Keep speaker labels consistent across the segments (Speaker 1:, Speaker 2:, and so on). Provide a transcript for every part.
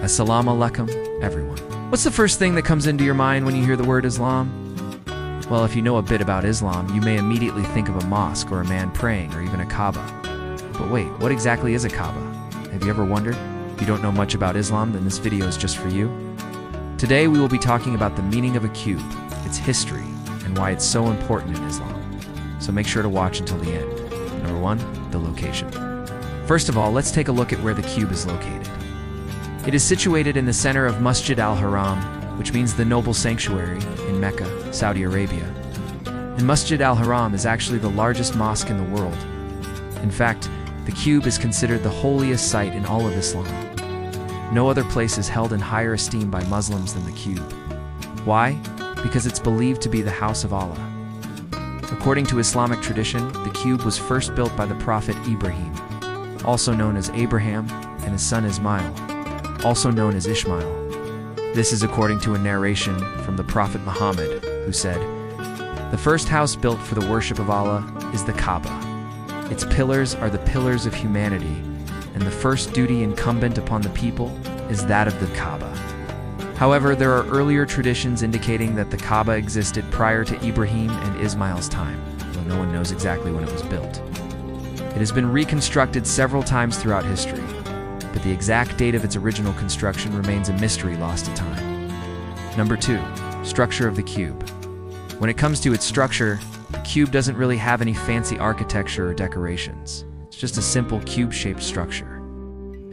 Speaker 1: Assalamu alaikum, everyone. What's the first thing that comes into your mind when you hear the word Islam? Well, if you know a bit about Islam, you may immediately think of a mosque or a man praying or even a Kaaba. But wait, what exactly is a Kaaba? Have you ever wondered? If you don't know much about Islam, then this video is just for you. Today we will be talking about the meaning of a cube, its history, and why it's so important in Islam. So make sure to watch until the end. Number 1, the location. First of all, let's take a look at where the cube is located. It is situated in the center of Masjid al-Haram, which means the noble sanctuary, in Mecca, Saudi Arabia. And Masjid al-Haram is actually the largest mosque in the world. In fact, the cube is considered the holiest site in all of Islam. No other place is held in higher esteem by Muslims than the cube. Why? Because it's believed to be the house of Allah. According to Islamic tradition, the cube was first built by the Prophet Ibrahim, also known as Abraham, and his son Ismail, also known as Ishmael. This is according to a narration from the Prophet Muhammad, who said, "The first house built for the worship of Allah is the Kaaba. Its pillars are the pillars of humanity, and the first duty incumbent upon the people is that of the Kaaba." However, there are earlier traditions indicating that the Kaaba existed prior to Ibrahim and Ismail's time, though no one knows exactly when it was built. It has been reconstructed several times throughout history, but the exact date of its original construction remains a mystery lost to time. Number 2, structure of the cube. When it comes to its structure, the cube doesn't really have any fancy architecture or decorations. It's just a simple cube-shaped structure.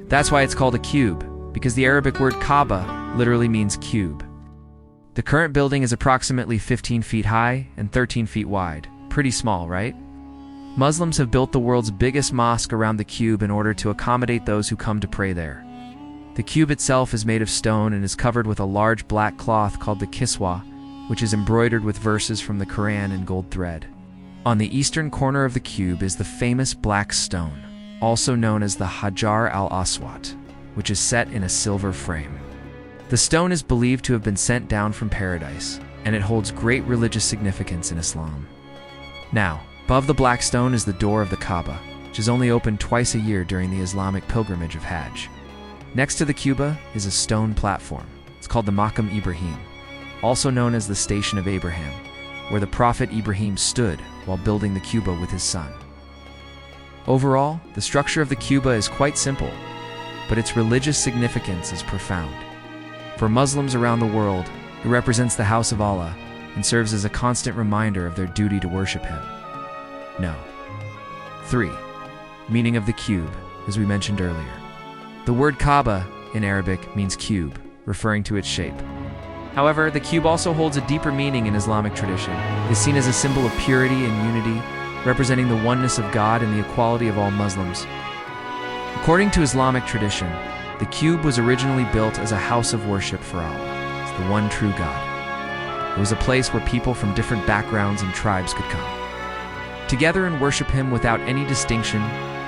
Speaker 1: That's why it's called a cube, because the Arabic word Kaaba literally means cube. The current building is approximately 15 feet high and 13 feet wide. Pretty small, right? Muslims have built the world's biggest mosque around the cube in order to accommodate those who come to pray there. The cube itself is made of stone and is covered with a large black cloth called the kiswa, which is embroidered with verses from the Quran in gold thread. On the eastern corner of the cube is the famous black stone, also known as the Hajar al-Aswad, which is set in a silver frame. The stone is believed to have been sent down from paradise, and it holds great religious significance in Islam. Now, above the black stone is the door of the Kaaba, which is only open twice a year during the Islamic pilgrimage of Hajj. Next to the Qibla is a stone platform. It's called the Maqam Ibrahim, also known as the Station of Abraham, where the Prophet Ibrahim stood while building the Qibla with his son. Overall, the structure of the Qibla is quite simple, but its religious significance is profound. For Muslims around the world, it represents the house of Allah and serves as a constant reminder of their duty to worship Him. No. 3. Meaning of the cube, as we mentioned earlier. The word Kaaba in Arabic means cube, referring to its shape. However, the cube also holds a deeper meaning in Islamic tradition. It is seen as a symbol of purity and unity, representing the oneness of God and the equality of all Muslims. According to Islamic tradition, the cube was originally built as a house of worship for Allah, as the one true God. It was a place where people from different backgrounds and tribes could come together and worship Him without any distinction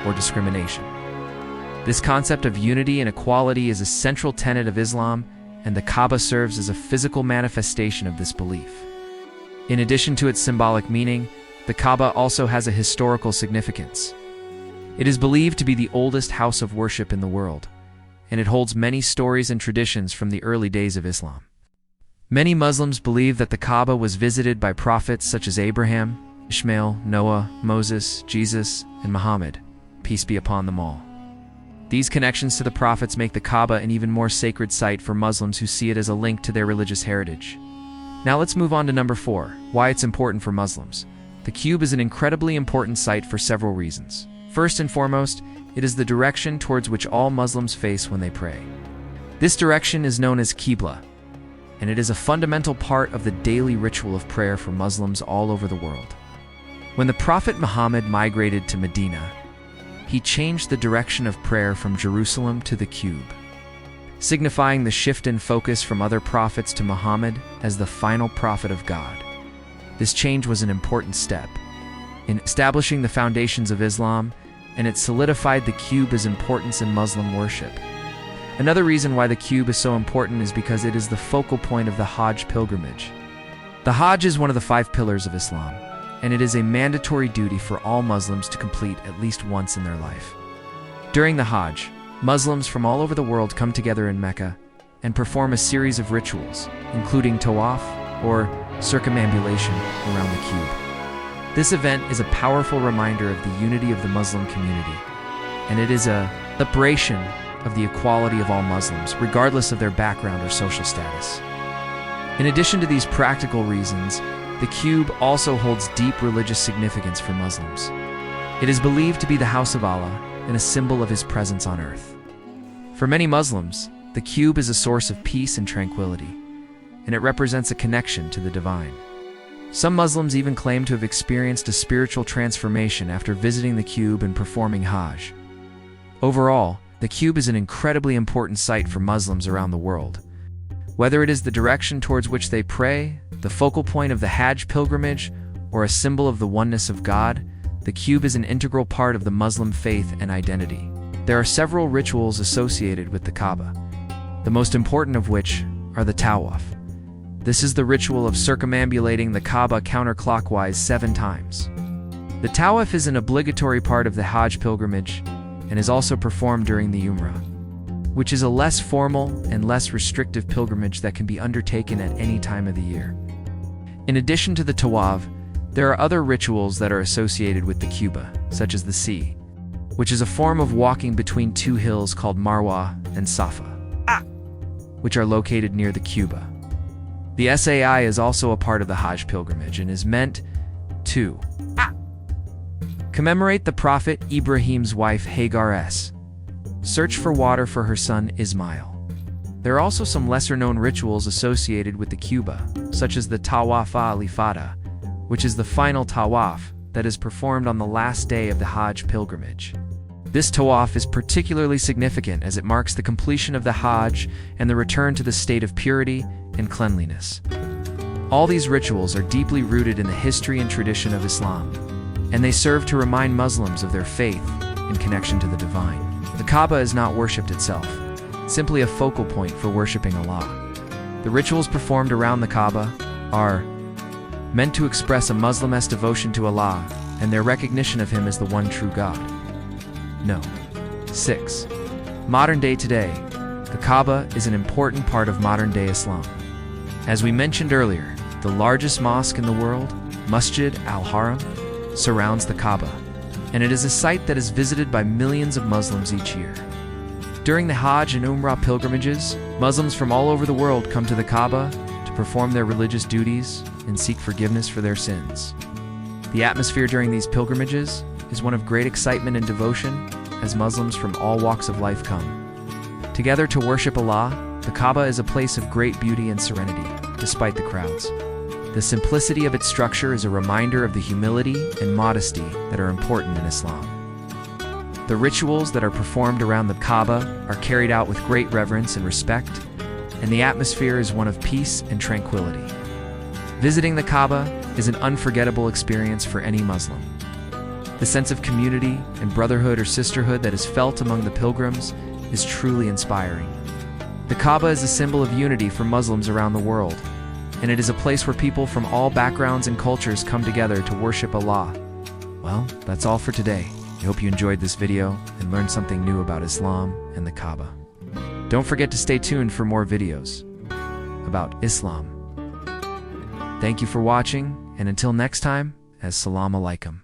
Speaker 1: or discrimination. This concept of unity and equality is a central tenet of Islam, and the Kaaba serves as a physical manifestation of this belief. In addition to its symbolic meaning, the Kaaba also has a historical significance. It is believed to be the oldest house of worship in the world, and it holds many stories and traditions from the early days of Islam. Many Muslims believe that the Kaaba was visited by prophets such as Abraham, Ishmael, Noah, Moses, Jesus, and Muhammad, peace be upon them all. These connections to the prophets make the Kaaba an even more sacred site for Muslims who see it as a link to their religious heritage. Now let's move on to number 4, why it's important for Muslims. The cube is an incredibly important site for several reasons. First and foremost, it is the direction towards which all Muslims face when they pray. This direction is known as Qibla, and it is a fundamental part of the daily ritual of prayer for Muslims all over the world. When the Prophet Muhammad migrated to Medina, he changed the direction of prayer from Jerusalem to the cube, signifying the shift in focus from other prophets to Muhammad as the final prophet of God. This change was an important step in establishing the foundations of Islam, and it solidified the cube's importance in Muslim worship. Another reason why the cube is so important is because it is the focal point of the Hajj pilgrimage. The Hajj is one of the 5 pillars of Islam, and it is a mandatory duty for all Muslims to complete at least once in their life. During the Hajj, Muslims from all over the world come together in Mecca and perform a series of rituals, including Tawaf, or circumambulation, around the cube. This event is a powerful reminder of the unity of the Muslim community, and it is a celebration of the equality of all Muslims, regardless of their background or social status. In addition to these practical reasons, the cube also holds deep religious significance for Muslims. It is believed to be the house of Allah and a symbol of His presence on earth. For many Muslims, the cube is a source of peace and tranquility, and it represents a connection to the divine. Some Muslims even claim to have experienced a spiritual transformation after visiting the cube and performing Hajj. Overall, the cube is an incredibly important site for Muslims around the world. Whether it is the direction towards which they pray, the focal point of the Hajj pilgrimage, or a symbol of the oneness of God, the cube is an integral part of the Muslim faith and identity. There are several rituals associated with the Kaaba, the most important of which are the Tawaf. This is the ritual of circumambulating the Kaaba counterclockwise 7 times. The Tawaf is an obligatory part of the Hajj pilgrimage and is also performed during the Umrah, which is a less formal and less restrictive pilgrimage that can be undertaken at any time of the year. In addition to the Tawaf, there are other rituals that are associated with the Qibla, such as the Sea, which is a form of walking between 2 hills called Marwa and Safa, which are located near the Qibla. The Sai is also a part of the Hajj pilgrimage and is meant to commemorate the Prophet Ibrahim's wife Hagar's search for water for her son Ismail. There are also some lesser-known rituals associated with the Qibla, such as the Tawaf al-Ifada, which is the final Tawaf that is performed on the last day of the Hajj pilgrimage. This Tawaf is particularly significant as it marks the completion of the Hajj and the return to the state of purity and cleanliness. All these rituals are deeply rooted in the history and tradition of Islam, and they serve to remind Muslims of their faith in connection to the divine. The Kaaba is not worshipped itself, simply a focal point for worshiping Allah. The rituals performed around the Kaaba are meant to express a Muslim's devotion to Allah and their recognition of Him as the one true God. 6. Modern day today, the Kaaba is an important part of modern-day Islam. As we mentioned earlier, the largest mosque in the world, Masjid al-Haram, surrounds the Kaaba, and it is a site that is visited by millions of Muslims each year. During the Hajj and Umrah pilgrimages, Muslims from all over the world come to the Kaaba to perform their religious duties and seek forgiveness for their sins. The atmosphere during these pilgrimages is one of great excitement and devotion as Muslims from all walks of life come together to worship Allah. The Kaaba is a place of great beauty and serenity, despite the crowds. The simplicity of its structure is a reminder of the humility and modesty that are important in Islam. The rituals that are performed around the Kaaba are carried out with great reverence and respect, and the atmosphere is one of peace and tranquility. Visiting the Kaaba is an unforgettable experience for any Muslim. The sense of community and brotherhood or sisterhood that is felt among the pilgrims is truly inspiring. The Kaaba is a symbol of unity for Muslims around the world, and it is a place where people from all backgrounds and cultures come together to worship Allah. Well, that's all for today. I hope you enjoyed this video and learned something new about Islam and the Kaaba. Don't forget to stay tuned for more videos about Islam. Thank you for watching, and until next time, As-salamu alaikum.